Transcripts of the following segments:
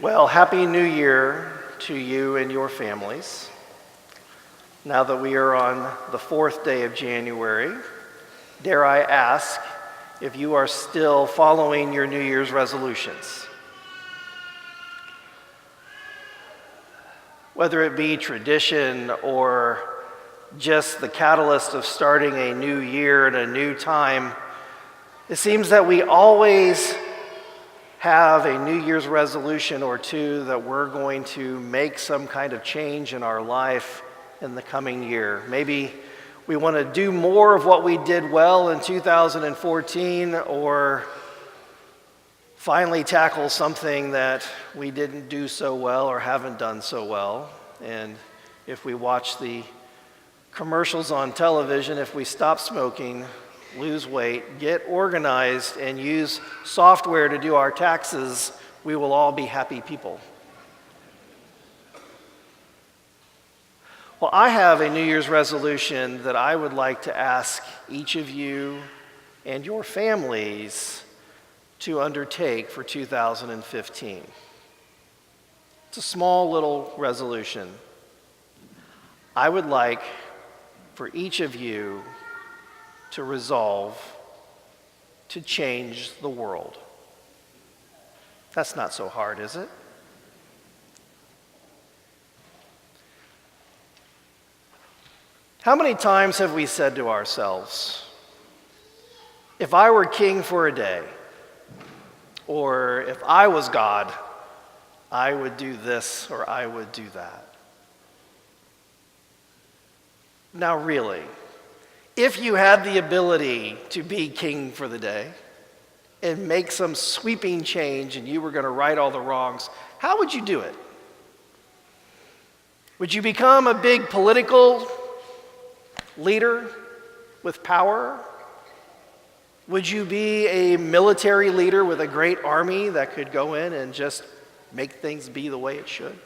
Well, Happy New Year to you and your families. Now that we are on the 4th day of January, dare I ask if you are still following your New Year's resolutions? Whether it be tradition or just the catalyst of starting a new year and a new time, it seems that we always have a New Year's resolution or two that we're going to make some kind of change in our life in the coming year. Maybe we want to do more of what we did well in 2014, or finally tackle something that we didn't do so well or haven't done so well. And if we watch the commercials on television, if we stop smoking, lose weight, get organized, and use software to do our taxes, we will all be happy people. Well, I have a New Year's resolution that I would like to ask each of you and your families to undertake for 2015. It's a small little resolution. I would like for each of you to resolve to change the world. That's not so hard, is it? How many times have we said to ourselves, if I were king for a day, or if I was God, I would do this or I would do that? Now really, if you had the ability to be king for the day and make some sweeping change and you were going to right all the wrongs, how would you do it? Would you become a big political leader with power? Would you be a military leader with a great army that could go in and just make things be the way it should?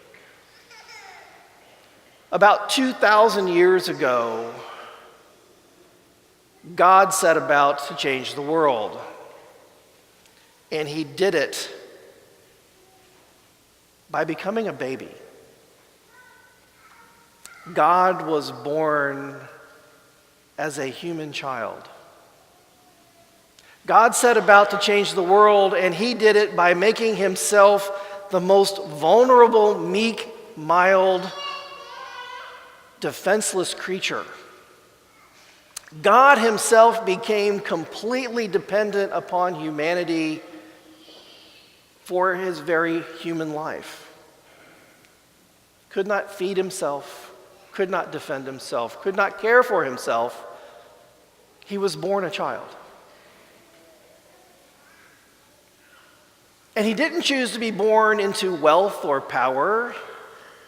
About 2,000 years ago, God set about to change the world, and he did it by becoming a baby. God was born as a human child. God set about to change the world, and he did it by making himself the most vulnerable, meek, mild, defenseless creature. God himself became completely dependent upon humanity for his very human life. Could not feed himself, could not defend himself, could not care for himself. He was born a child. And he didn't choose to be born into wealth or power.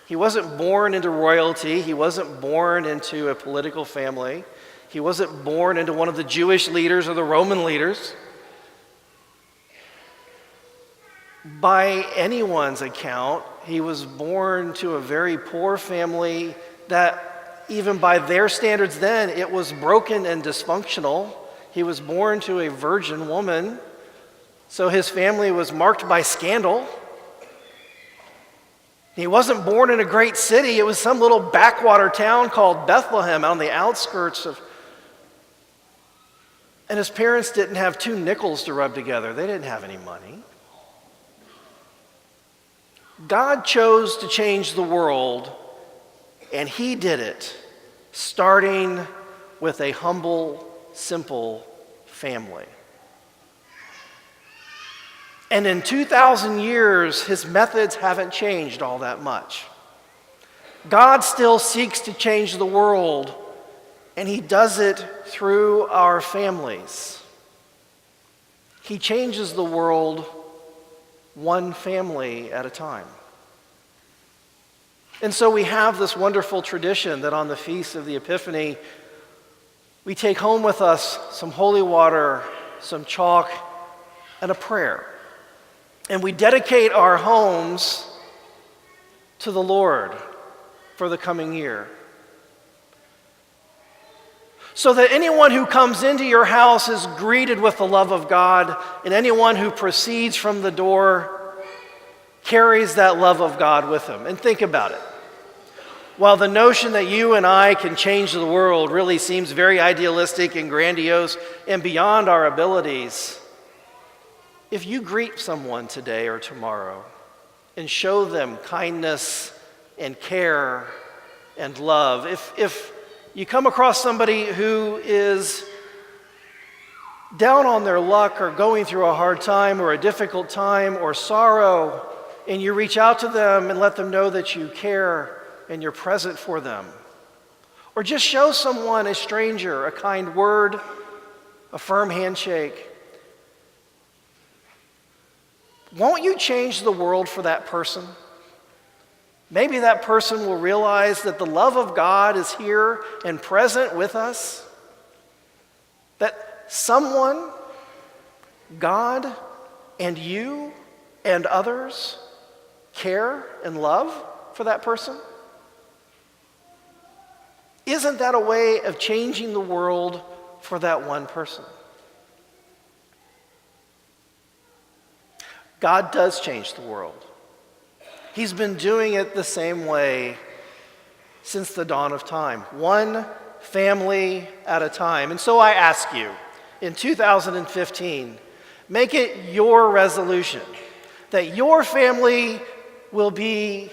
He wasn't born into royalty. He wasn't born into a political family. He wasn't born into one of the Jewish leaders or the Roman leaders. By anyone's account, he was born to a very poor family that, even by their standards then, it was broken and dysfunctional. He was born to a virgin woman, so his family was marked by scandal. He wasn't born in a great city. It was some little backwater town called Bethlehem on the outskirts of. And his parents didn't have 2 nickels to rub together. They didn't have any money. God chose to change the world, and he did it, starting with a humble, simple family. And in 2,000 years, his methods haven't changed all that much. God still seeks to change the world, and he does it through our families. He changes the world one family at a time. And so we have this wonderful tradition that on the Feast of the Epiphany, we take home with us some holy water, some chalk, and a prayer. And we dedicate our homes to the Lord for the coming year, so that anyone who comes into your house is greeted with the love of God, and anyone who proceeds from the door carries that love of God with him. And think about it. While the notion that you and I can change the world really seems very idealistic and grandiose and beyond our abilities, if you greet someone today or tomorrow and show them kindness and care and love, if you come across somebody who is down on their luck or going through a hard time or a difficult time or sorrow, and you reach out to them and let them know that you care and you're present for them. Or just show someone, a stranger, a kind word, a firm handshake. Won't you change the world for that person? Maybe that person will realize that the love of God is here and present with us. That someone, God, and you and others care and love for that person. Isn't that a way of changing the world for that one person? God does change the world. He's been doing it the same way since the dawn of time, one family at a time. And so I ask you, in 2015, make it your resolution that your family will be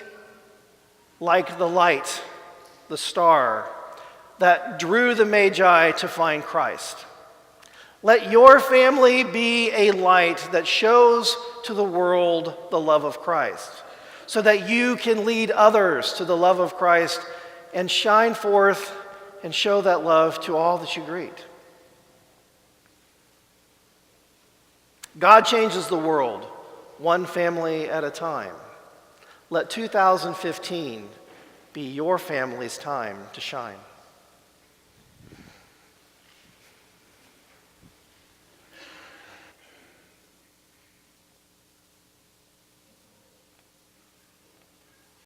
like the light, the star, that drew the Magi to find Christ. Let your family be a light that shows to the world the love of Christ, so that you can lead others to the love of Christ and shine forth and show that love to all that you greet. God changes the world, one family at a time. Let 2015 be your family's time to shine.